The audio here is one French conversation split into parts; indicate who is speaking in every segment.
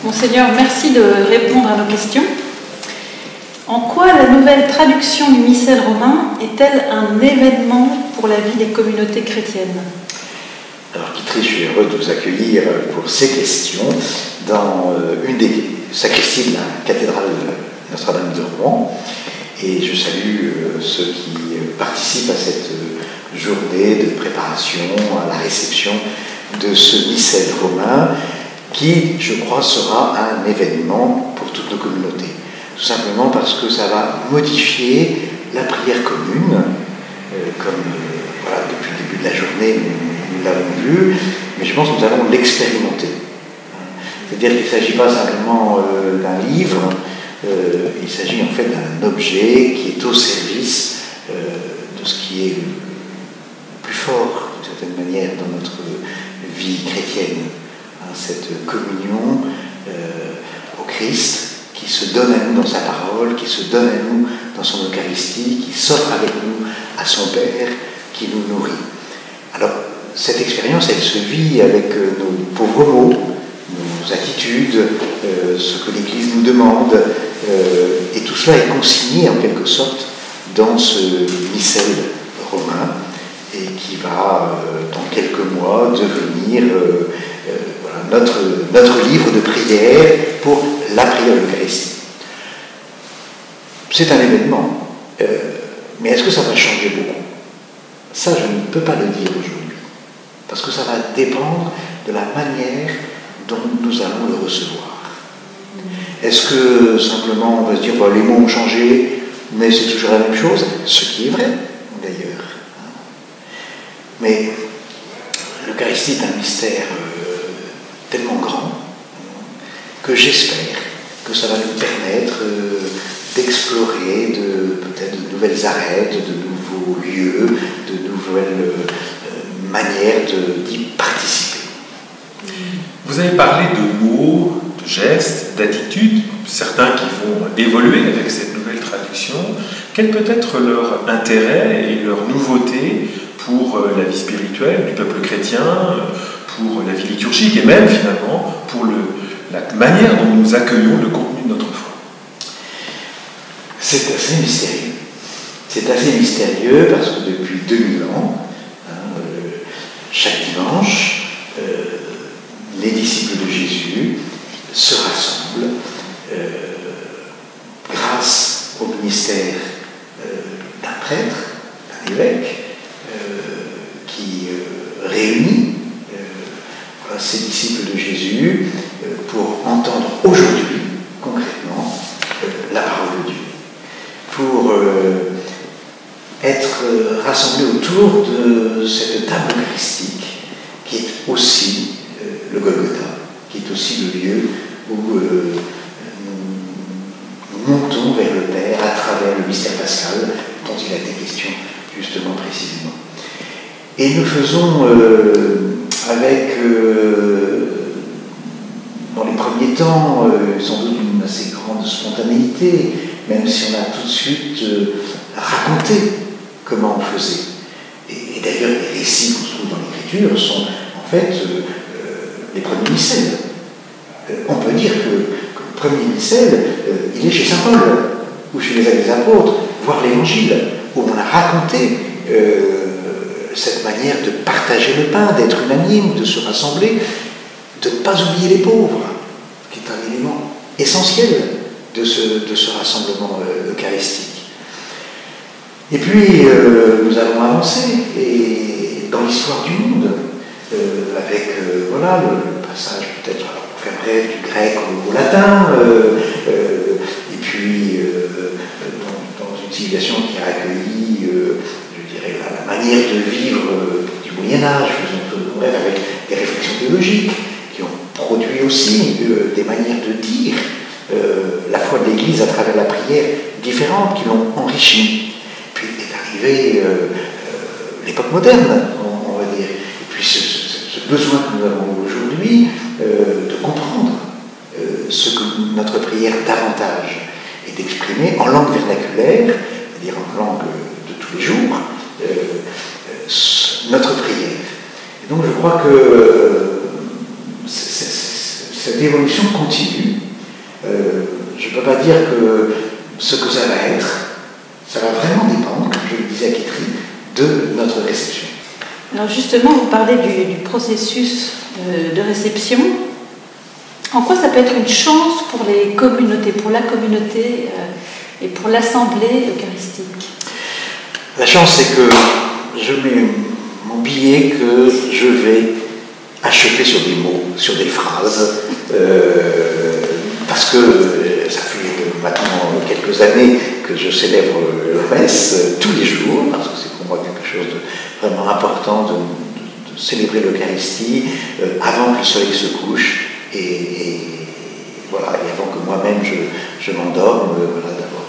Speaker 1: Monseigneur, merci de répondre à nos questions. En quoi la nouvelle traduction du missel romain est-elle un événement pour la vie des communautés chrétiennes?
Speaker 2: Alors, Guitry, je suis heureux de vous accueillir pour ces questions dans une des sacristies de la cathédrale de Notre-Dame de Rouen. Et je salue ceux qui participent à cette journée de préparation à la réception de ce missel romain qui, je crois, sera un événement pour toutes nos communautés. Tout simplement parce que ça va modifier la prière commune, comme voilà, depuis le début de la journée, nous l'avons vu, mais je pense que nous allons l'expérimenter. C'est-à-dire qu'il ne s'agit pas simplement d'un livre, il s'agit en fait d'un objet qui est au service de ce qui est le plus fort, d'une certaine manière, dans notre vie chrétienne. Cette communion au Christ, qui se donne à nous dans sa parole, qui se donne à nous dans son Eucharistie, qui s'offre avec nous à son Père, qui nous nourrit. Alors, cette expérience, elle se vit avec nos pauvres mots, nos attitudes, ce que l'Église nous demande, et tout cela est consigné en quelque sorte dans ce missel romain, et qui va, dans quelques mois, devenir notre livre de prière pour la prière de l'Eucharistie. C'est un événement, mais est-ce que ça va changer beaucoup? Ça, je ne peux pas le dire aujourd'hui, parce que ça va dépendre de la manière dont nous allons le recevoir. Est-ce que simplement on va se dire les mots ont changé, mais c'est toujours la même chose, ce qui est vrai d'ailleurs. Mais l'Eucharistie est un mystère tellement grand que j'espère que ça va nous permettre d'explorer peut-être de nouvelles arêtes, de nouveaux lieux, de nouvelles manières d'y participer.
Speaker 3: Vous avez parlé de mots, de gestes, d'attitudes, certains qui vont évoluer avec cette nouvelle traduction. Quel peut être leur intérêt et leur nouveauté pour la vie spirituelle du peuple chrétien, pour la vie liturgique et même finalement pour la manière dont nous accueillons le contenu de notre foi?
Speaker 2: C'est assez mystérieux. C'est assez mystérieux parce que depuis 2000 ans, chaque dimanche, les disciples de Jésus se rassemblent grâce au ministère d'un prêtre, d'un évêque, qui réunit ces disciples de Jésus pour entendre aujourd'hui, concrètement, la parole de Dieu, pour être rassemblés autour de cette table eucharistique qui est aussi le Golgotha, qui est aussi le lieu où nous montons vers le Père à travers le mystère pascal dont il a été question justement précisément. Et nous faisons avec, dans les premiers temps, sans doute une assez grande spontanéité, même si on a tout de suite raconté comment on faisait. Et d'ailleurs, les récits qu'on trouve dans l'Écriture sont en fait les premiers missels. On peut dire que le premier missel, il est chez saint Paul, ou chez les actes des apôtres, voire l'Évangile, où on a raconté cette manière de partager le pain, d'être unanime, de se rassembler, de ne pas oublier les pauvres, qui est un élément essentiel de ce rassemblement eucharistique. Et puis, nous avons avancé et dans l'histoire du monde, avec le passage peut-être, pour faire bref, du grec au latin, et puis dans une civilisation qui a accueilli, je dirais, la manière de vivre du Moyen-Âge, bref, avec des réflexions théologiques qui ont produit aussi des manières de dire la foi de l'Église à travers la prière différentes qui l'ont enrichie. Puis est arrivée l'époque moderne, on va dire. Et puis ce besoin que nous avons aujourd'hui de comprendre ce que notre prière davantage est d'exprimer en langue vernaculaire, c'est-à-dire en langue de tous les jours, notre prière. Et donc je crois que cette évolution continue. Je ne peux pas dire que ce que ça va être, ça va vraiment dépendre, comme je le disais à Kitry, de notre réception.
Speaker 1: Alors justement, vous parlez du processus de réception. En quoi ça peut être une chance pour les communautés, pour la communauté et pour l'assemblée eucharistique?
Speaker 2: La chance, c'est que je mets mon billet que je vais acheter sur des mots, sur des phrases, parce que ça fait maintenant quelques années que je célèbre la messe tous les jours, parce que c'est pour moi quelque chose de vraiment important de célébrer l'Eucharistie avant que le soleil se couche et voilà, et avant que moi-même je m'endorme, voilà, d'avoir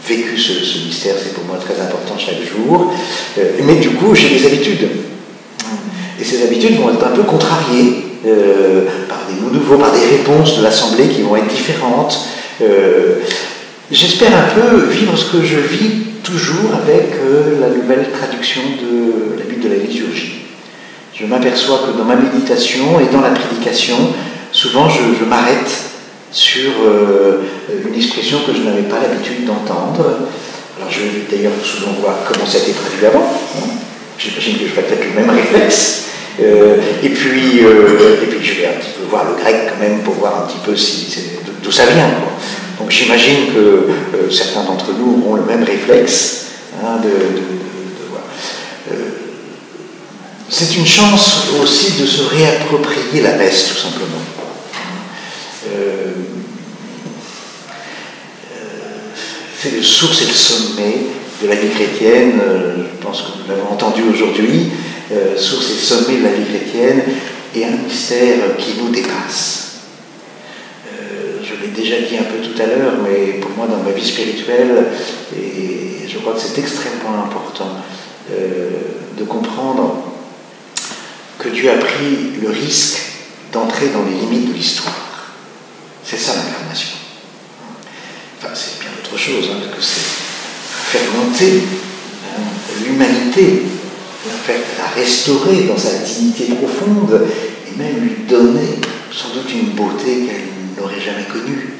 Speaker 2: vécu ce mystère, c'est pour moi très important chaque jour. Mais du coup, j'ai des habitudes. Et ces habitudes vont être un peu contrariées par des mots nouveaux, par des réponses de l'Assemblée qui vont être différentes. J'espère un peu vivre ce que je vis toujours avec la nouvelle traduction de la Bible de la liturgie. Je m'aperçois que dans ma méditation et dans la prédication, souvent je m'arrête sur une expression que je n'avais pas l'habitude d'entendre. Alors je vais d'ailleurs souvent voir comment ça a été traduit avant. J'imagine que je ferai peut-être le même réflexe. Et puis je vais un petit peu voir le grec quand même pour voir un petit peu d'où ça vient, quoi. Donc j'imagine que certains d'entre nous auront le même réflexe de voir. C'est une chance aussi de se réapproprier la messe, tout simplement. C'est le source et le sommet de la vie chrétienne, je pense que nous l'avons entendu aujourd'hui, source et sommet de la vie chrétienne, et un mystère qui nous dépasse. Je l'ai déjà dit un peu tout à l'heure, mais pour moi dans ma vie spirituelle, et je crois que c'est extrêmement important de comprendre que Dieu a pris le risque d'entrer dans les limites de l'histoire. C'est ça l'incarnation. Enfin, c'est bien autre chose, que c'est faire monter l'humanité, la restaurer dans sa dignité profonde et même lui donner sans doute une beauté qu'elle n'aurait jamais connue.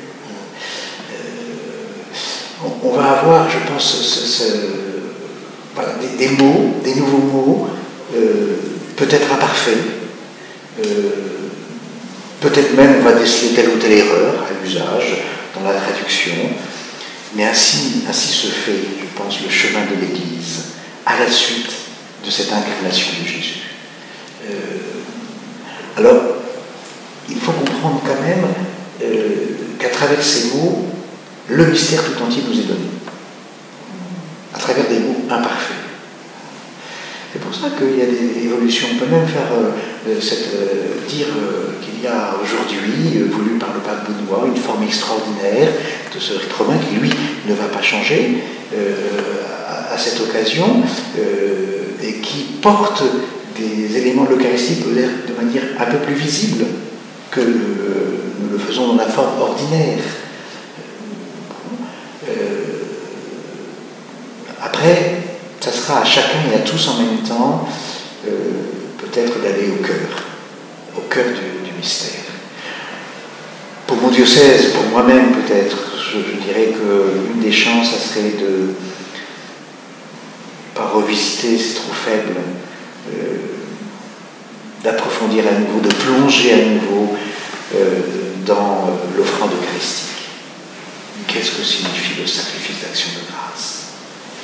Speaker 2: On va avoir, je pense, voilà, des mots, des nouveaux mots, peut-être imparfaits, peut-être même on va déceler telle ou telle erreur à l'usage, dans la traduction, mais ainsi se fait, je pense, le chemin de l'Église à la suite de cette incarnation de Jésus. Alors, il faut comprendre quand même qu'à travers ces mots, le mystère tout entier nous est donné, à travers des mots imparfaits. C'est pour ça qu'il y a des évolutions. On peut même faire dire qu'il y a aujourd'hui, voulu par le pape Benoît, une forme extraordinaire de ce rite romain qui, lui, ne va pas changer à cette occasion et qui porte des éléments de l'Eucharistie de manière un peu plus visible que nous le faisons dans la forme ordinaire. Après, ça sera à chacun et à tous en même temps, peut-être d'aller au cœur du mystère. Pour mon diocèse, pour moi-même peut-être, je dirais qu'une des chances, ça serait de pas revisiter, c'est trop faible, d'approfondir à nouveau, de plonger à nouveau dans l'offrande eucharistique. Qu'est-ce que signifie le sacrifice d'action de grâce?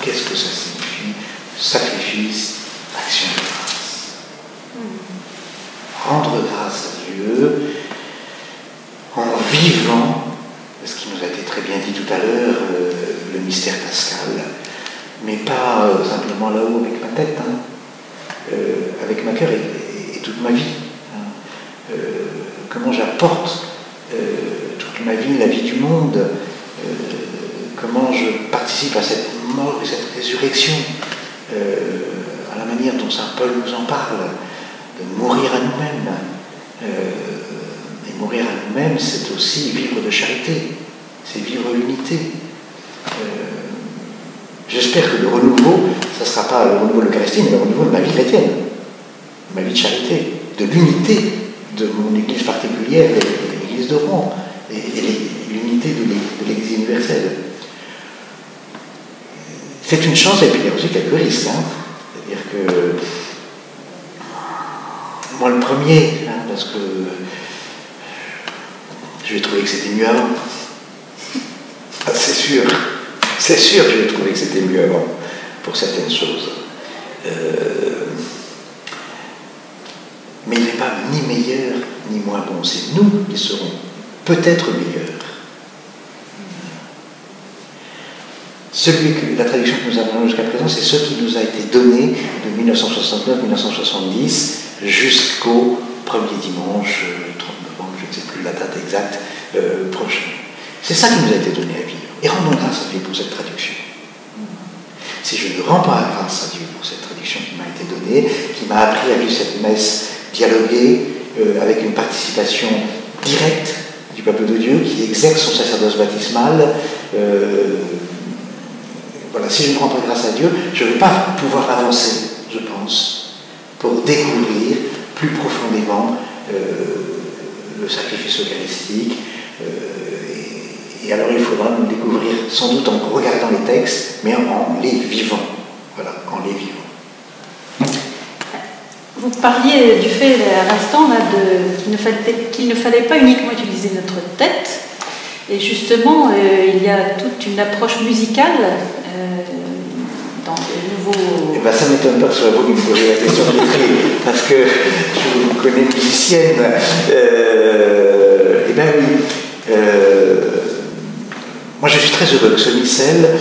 Speaker 2: Qu'est-ce que ça signifie? Sacrifice, action de grâce. Rendre grâce à Dieu en vivant, ce qui nous a été très bien dit tout à l'heure, le mystère pascal, mais pas simplement là-haut avec ma tête, avec ma cœur et toute ma vie. Comment j'apporte toute ma vie, la vie du monde, comment je participe à cette mort et cette résurrection, à la manière dont saint Paul nous en parle, de mourir à nous-mêmes. Et mourir à nous-mêmes, c'est aussi vivre de charité, c'est vivre l'unité. J'espère que le renouveau, ça ne sera pas le renouveau de l'Eucharistie, mais le renouveau de ma vie chrétienne, de ma vie de charité, de l'unité de mon Église particulière et de l'Église l'Église de Rome et l'unité de l'Église universelle. C'est une chance et puis il y a aussi quelques risques. C'est-à-dire que moi le premier, parce que je vais trouver que c'était mieux avant. Ah, c'est sûr que je vais trouver que c'était mieux avant pour certaines choses. Mais il n'est pas ni meilleur ni moins bon. C'est nous qui serons peut-être meilleurs. La traduction que nous avons jusqu'à présent, c'est ce qui nous a été donné de 1969-1970 jusqu'au premier dimanche, 30 novembre, je ne sais plus la date exacte, prochain. C'est ça qui nous a été donné à vivre. Et rendons grâce à Dieu pour cette traduction. Si je ne rends pas grâce à Dieu pour cette traduction qui m'a été donnée, qui m'a appris à vivre cette messe dialoguée, avec une participation directe du peuple de Dieu, qui exerce son sacerdoce baptismal, voilà, si je ne rends pas grâce à Dieu, je ne vais pas pouvoir avancer, je pense, pour découvrir plus profondément le sacrifice eucharistique. Et alors il faudra nous découvrir sans doute en regardant les textes, mais en les vivant. Voilà, en les vivant.
Speaker 1: Vous parliez du fait à l'instant qu'il ne fallait pas uniquement utiliser notre tête. Et justement, il y a toute une approche musicale dans les nouveaux...
Speaker 2: Eh bien, ça ne m'étonne pas que ce soit vous qui me posez la question de l'écrit, parce que je vous connais musicienne. Eh bien oui. Moi, je suis très heureux que ce missel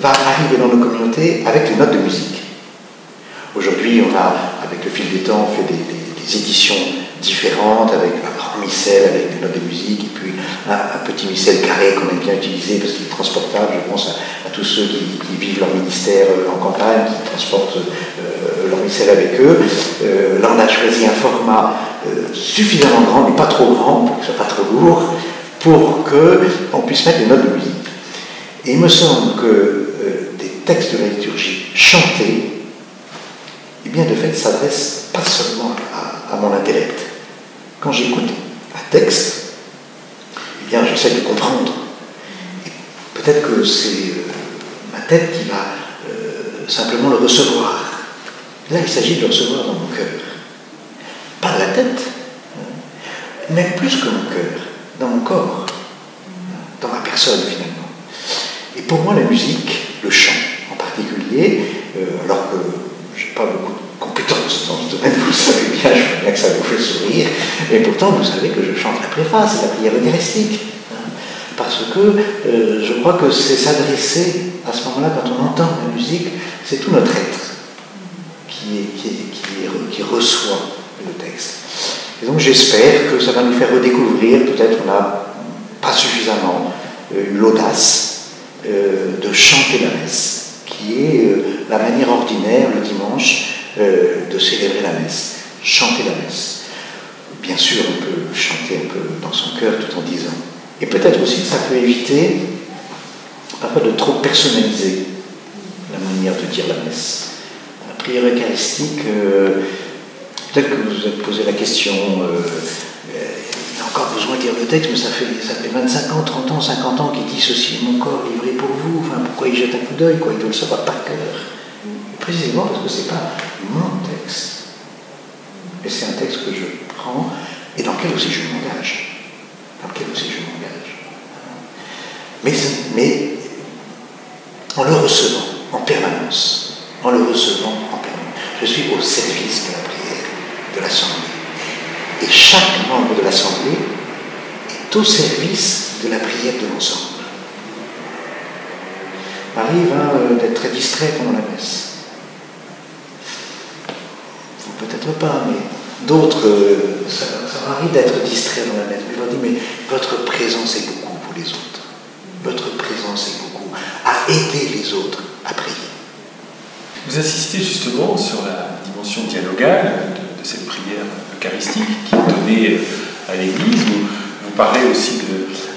Speaker 2: va arriver dans nos communautés avec les notes de musique. Aujourd'hui, on a, avec le fil des temps, fait des éditions différentes, avec un grand missel, avec des notes de musique, et puis un petit missel carré qu'on aime bien utiliser parce qu'il est transportable. Je pense à tous ceux qui vivent leur ministère en campagne, qui transportent leur missel avec eux. Là, on a choisi un format suffisamment grand, mais pas trop grand, pour que ce ne soit pas trop lourd, pour qu'on puisse mettre des notes de musique. Et il me semble que des textes de la liturgie chantés, eh bien, de fait, s'adressent pas seulement à mon intellect. Quand j'écoute un texte, eh bien, j'essaie de comprendre. Et peut-être que c'est ma tête qui va simplement le recevoir. Là, il s'agit de le recevoir dans mon cœur. Pas la tête, mais plus que mon cœur, dans mon corps, dans ma personne, finalement. Et pour moi, la musique, le chant en particulier, alors que je n'ai pas beaucoup de compétences dans ce domaine, vous le savez bien, je vois bien que ça vous fait sourire, et pourtant vous savez que je chante la préface et la prière eucharistique, parce que je crois que c'est s'adresser à ce moment-là, quand on entend la musique, c'est tout notre être qui reçoit le texte. Et donc j'espère que ça va nous faire redécouvrir, peut-être on n'a pas suffisamment eu l'audace de chanter la messe, qui est la manière ordinaire, le dimanche, de célébrer la messe, chanter la messe. Bien sûr, on peut chanter un peu dans son cœur tout en disant. Et peut-être aussi que ça peut éviter parfois de trop personnaliser la manière de dire la messe. La prière eucharistique, peut-être que vous vous êtes posé la question, il a encore besoin de lire le texte, mais ça fait 25 ans, 30 ans, 50 ans qu'il dit ceci est mon corps livré pour vous, enfin pourquoi il jette un coup d'œil, quoi, il doit le savoir par cœur. Précisément parce que ce n'est pas mon texte, mais c'est un texte que je prends et dans lequel aussi je m'engage. Mais en le recevant en permanence. Je suis au service de la prière de l'Assemblée. Et chaque membre de l'Assemblée est au service de la prière de l'ensemble. Il m'arrive d'être très distrait pendant la messe. Peut-être pas, mais d'autres, ça m'arrive d'être distrait dans la messe. Mais je leur dis, mais votre présence est beaucoup pour les autres. Votre présence est beaucoup à aider les autres à prier.
Speaker 3: Vous insistez justement sur la dimension dialogale de cette prière eucharistique qui est donnée à l'Église. Vous parlez aussi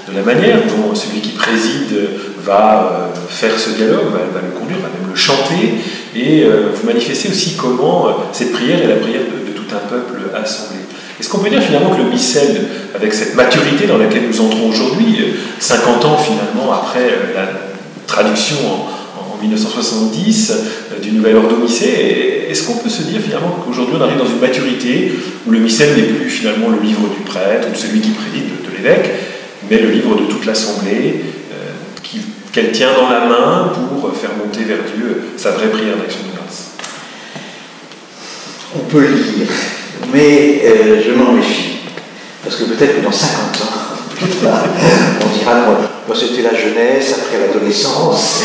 Speaker 3: de la manière dont celui qui préside va faire ce dialogue, va le conduire, va même le chanter. Et vous manifestez aussi comment cette prière est la prière de tout un peuple assemblé. Est-ce Est-ce qu'on peut dire finalement que le missel, avec cette maturité dans laquelle nous entrons aujourd'hui, 50 ans finalement après la traduction en 1970 du Nouvel Ordo Missé, est-ce qu'on peut se dire finalement qu'aujourd'hui on arrive dans une maturité où le missel n'est plus finalement le livre du prêtre ou de celui qui prédit de l'évêque, mais le livre de toute l'Assemblée qu'elle tient dans la main pour faire monter vers Dieu sa vraie prière d'action de grâce?
Speaker 2: On peut le lire, mais je m'en méfie. Parce que peut-être que dans 50 ans, on dira moi c'était la jeunesse, après l'adolescence.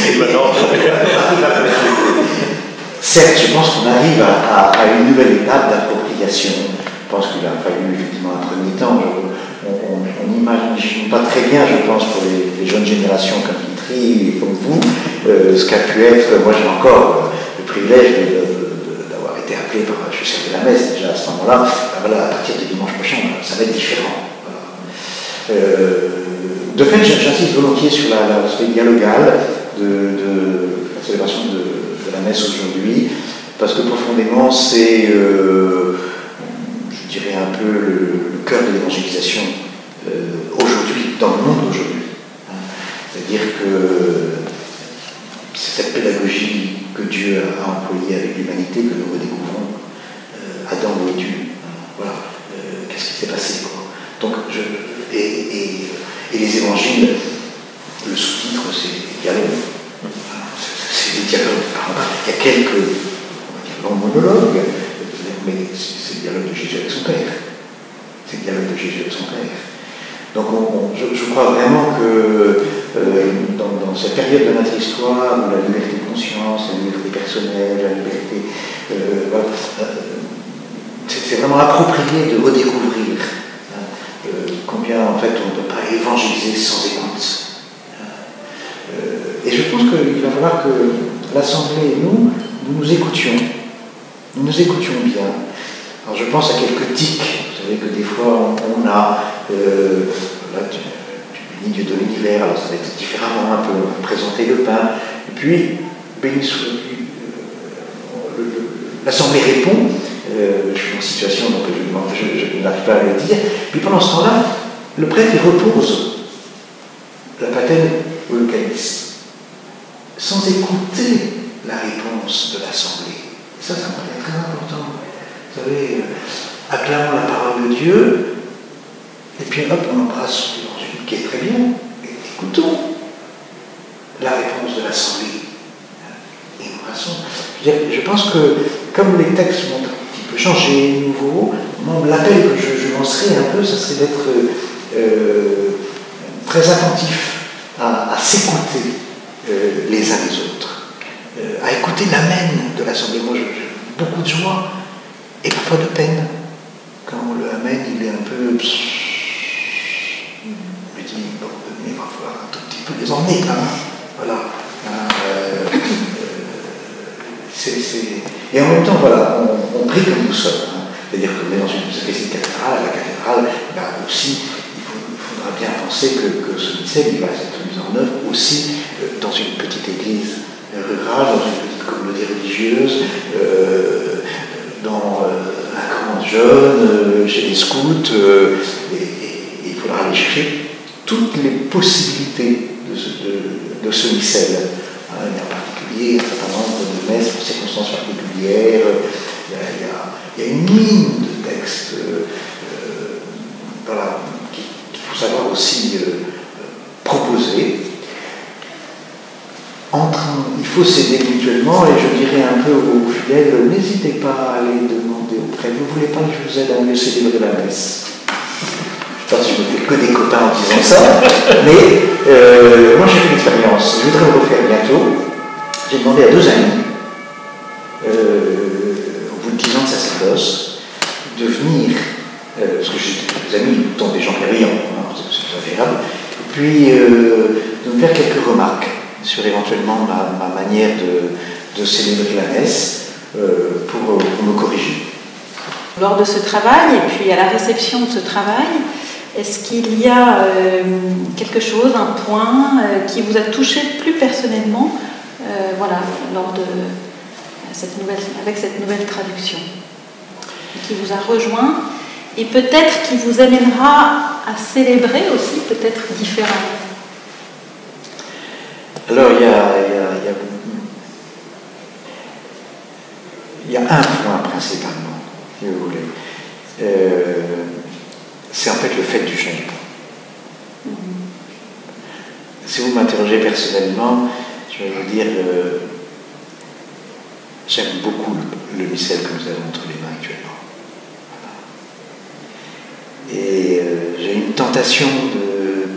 Speaker 2: Certes, je pense qu'on arrive à une nouvelle étape d'appropriation. Je pense qu'il a fallu effectivement un premier temps. On n'imagine pas très bien, je pense, pour les jeunes générations comme Vitry et comme vous, ce qu'a pu être. Moi, j'ai encore le privilège d'avoir été appelé par. Je servais la messe déjà à ce moment-là. Voilà, à partir du dimanche prochain, ça va être différent. Voilà. De fait, j'insiste volontiers sur l'aspect dialogal de la célébration de la messe aujourd'hui, parce que profondément, c'est, je dirais, un peu le cœur de l'évangélisation aujourd'hui, dans le monde d'aujourd'hui. C'est-à-dire que c'est cette pédagogie que Dieu a employée avec l'humanité que nous redécouvrons. Adam, où es-tu? Voilà. Qu'est-ce qui s'est passé, quoi. Donc, et les évangiles, le sous-titre, c'est dialogue. C'est des dialogues. Il y a quelques longs monologues, mais c'est le dialogue de Jésus avec son Père. C'est le dialogue de Jésus avec son Père. Donc je crois vraiment que dans cette période de notre histoire, où la liberté de conscience, la liberté personnelle, la liberté... c'est vraiment approprié de redécouvrir combien en fait on ne peut pas évangéliser sans écoute. Et je pense qu'il va falloir que l'Assemblée et nous écoutions. Nous nous écoutions bien. Alors je pense à quelques tics. Vous savez que des fois on a tu bénis Dieu de l'univers, alors ça va être différemment, un peu présenter le pain, et puis béni soit l'Assemblée répond. Je suis en situation donc je n'arrive pas à le dire. Puis pendant ce temps-là, le prêtre il repose la patène ou le calice, sans écouter la réponse de l'Assemblée. Et ça me paraît très important. Vous savez, acclamons la parole de Dieu, et puis hop, on embrasse l'évangile qui est très bien. Écoutons la réponse de l'Assemblée. Et embrassons. Je pense que, comme les textes vont un petit peu changer, nouveau, l'appel que je lancerai un peu, ça serait d'être très attentif à s'écouter les uns les autres, à écouter l'amen de l'Assemblée. Moi, j'ai beaucoup de joie et parfois de peine quand le amen il est un peu. Je me dis, bon, il va falloir un tout petit peu les emmener quand même. Voilà. Et en même temps, voilà, on prie comme nous sommes. C'est-à-dire que dans une cathédrale, la cathédrale, aussi, il faudra bien penser que ce missel il va être mis en œuvre aussi dans une petite église rurale, dans une petite communauté religieuse, dans un camp de jeunes, chez les scouts, et il faudra aller chercher toutes les possibilités de ce missel. Il y a en particulier un certain nombre de messes pour circonstances particulières, il y a une ligne de texte voilà, qu'il faut savoir aussi proposer. Il faut s'aider mutuellement, et je dirais un peu aux fidèles, n'hésitez pas à aller demander au prêtre, vous ne voulez pas que je vous aide à mieux célébrer la messe? Je pense que je ne fais que des copains en disant ça, mais moi j'ai fait l'expérience, je voudrais le refaire bientôt. J'ai demandé à 2 amis, au bout de 10 ans de sacerdoce, de venir, parce que j'ai des amis, tant des gens bienveillants, c'est agréable, et puis de me faire quelques remarques sur éventuellement ma manière de célébrer la messe pour me corriger.
Speaker 1: Lors de ce travail, et puis à la réception de ce travail, est-ce qu'il y a quelque chose, un point qui vous a touché plus personnellement voilà, lors de avec cette nouvelle traduction, qui vous a rejoint et peut-être qui vous amènera à célébrer aussi peut-être différemment.
Speaker 2: Alors il y a un point principalement, si vous voulez. C'est en fait le fait du changement. Si vous m'interrogez personnellement, je vais vous dire, j'aime beaucoup le missel que nous avons entre les mains actuellement. Voilà. Et j'ai une tentation de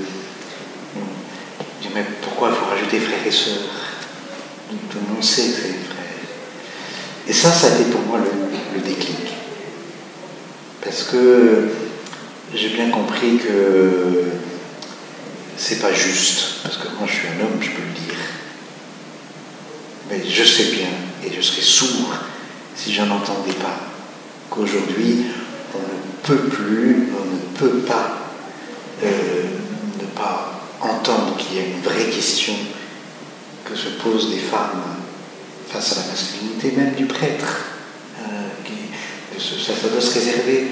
Speaker 2: dire, mais pourquoi il faut rajouter frères et sœurs? Tout le monde sait que c'est les frères. Et ça a été pour moi le déclic. Parce que j'ai bien compris que c'est pas juste, parce que moi je suis un homme, je peux le dire. Mais je sais bien, et je serais sourd si je n'entendais pas qu'aujourd'hui on ne peut plus, on ne peut pas ne pas entendre qu'il y a une vraie question que se posent des femmes face à la masculinité même du prêtre, ça doit se réserver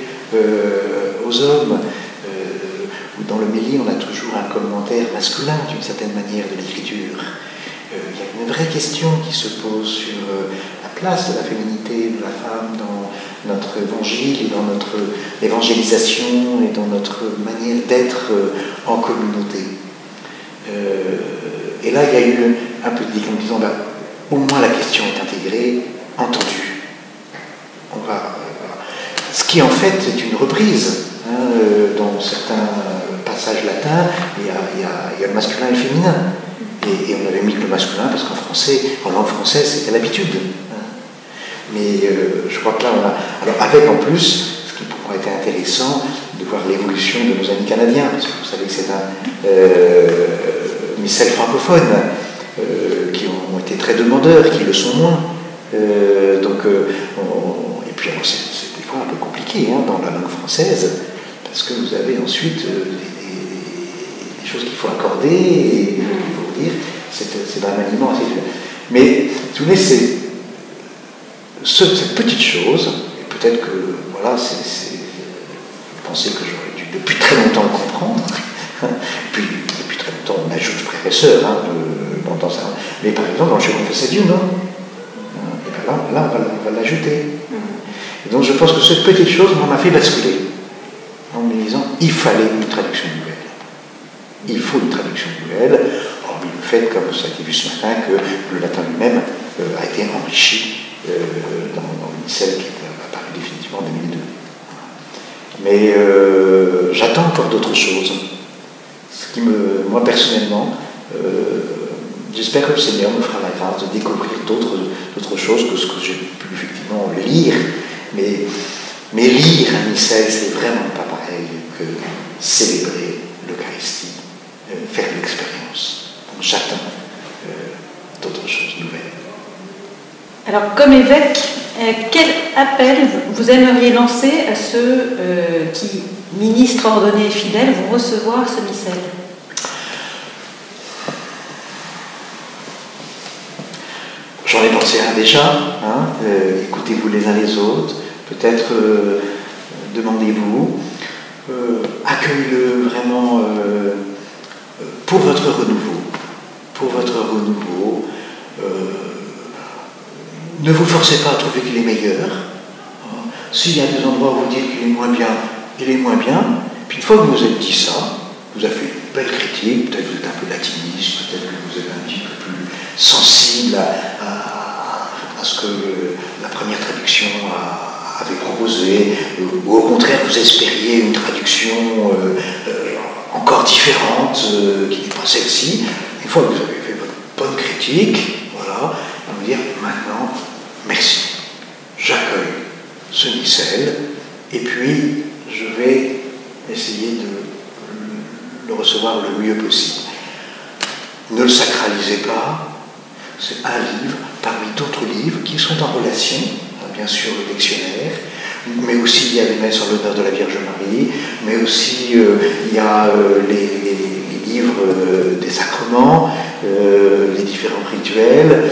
Speaker 2: aux hommes. Dans le Mélie, on a toujours un commentaire masculin d'une certaine manière de l'écriture. Il y a une vraie question qui se pose sur la place de la féminité, de la femme dans notre évangile et dans notre évangélisation et dans notre manière d'être en communauté. Et là, il y a eu un peu de déclic en disant, au moins la question est intégrée, entendue. Voilà. Ce qui en fait est une reprise. Dans certains passages latins, il y a le masculin et le féminin. Et on avait mis le masculin parce qu'en français, en langue française, c'était l'habitude. Mais je crois que là, on a... Alors avec en plus, ce qui pour moi était intéressant, de voir l'évolution de nos amis canadiens, parce que vous savez que c'est un missel francophone, qui ont été très demandeurs, qui le sont moins. Et puis alors, c'est des fois un peu compliqué dans la langue française, parce que vous avez ensuite des choses qu'il faut accorder, et il faut dire, c'est un maniement assez dur. Mais, si vous voulez, c'est cette petite chose, et peut-être que, voilà, vous pensez que j'aurais dû depuis très longtemps le comprendre, puis depuis très longtemps on ajoute frères et sœurs, dans ça. Mais par exemple, quand je confesse à Dieu, non. Et bien là, on va l'ajouter. Et donc je pense que cette petite chose m'a fait basculer, en me disant, il fallait une traduction nouvelle. Il faut une traduction nouvelle, hormis le fait, comme ça a été vu ce matin, que le latin lui-même a été enrichi dans le missel qui est apparu définitivement en 2002. Mais j'attends encore d'autres choses. Ce qui moi personnellement, j'espère que le Seigneur me fera la grâce de découvrir d'autres choses que ce que j'ai pu effectivement lire. Mais lire un missel, c'est vraiment pas pareil que célébrer l'Eucharistie, faire l'expérience. Donc j'attends d'autres choses nouvelles.
Speaker 1: Alors, comme évêque, quel appel vous aimeriez lancer à ceux qui, ministres ordonnés et fidèles, vont recevoir ce missel?
Speaker 2: J'en ai pensé un déjà, écoutez-vous les uns les autres, peut-être demandez-vous, accueillez-le vraiment pour votre renouveau, ne vous forcez pas à trouver qu'il est meilleur. S'il y a des endroits où vous dites qu'il est moins bien, il est moins bien, puis une fois que vous vous êtes dit ça, vous avez fait une belle critique, peut-être que vous êtes un peu latiniste, peut-être que vous êtes un petit peu plus sensible à ce que la première traduction avait proposé, ou au contraire vous espériez une traduction encore différente qui n'est pas celle-ci. Une fois que vous avez fait votre bonne critique, voilà, on va dire maintenant, merci, j'accueille ce missel, et puis je vais essayer de le recevoir le mieux possible. Ne le sacralisez pas, c'est un livre parmi d'autres livres qui sont en relation, bien sûr le dictionnaire, mais aussi il y a les messes en l'honneur de la Vierge Marie, mais aussi il y a les livres des sacrements, les différents rituels,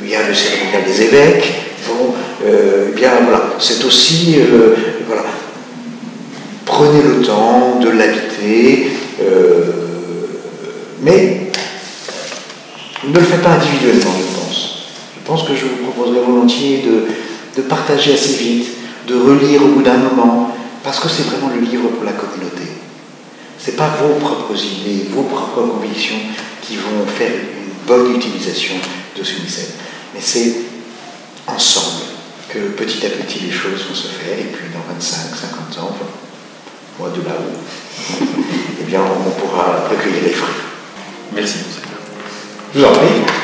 Speaker 2: il y a le cérémonial des évêques. Bon, bien voilà, c'est aussi voilà, prenez le temps de l'habiter, mais ne le faites pas individuellement, je pense. Je pense que je vous proposerai volontiers de partager assez vite, de relire au bout d'un moment, parce que c'est vraiment le livre pour la communauté. Ce n'est pas vos propres idées, vos propres convictions qui vont faire une bonne utilisation de ce missel. Mais c'est ensemble que petit à petit les choses vont se faire, et puis dans 25, 50 ans, moi de là-haut, eh bien on pourra recueillir les fruits.
Speaker 3: Merci, monseigneur.
Speaker 2: Je vous en prie.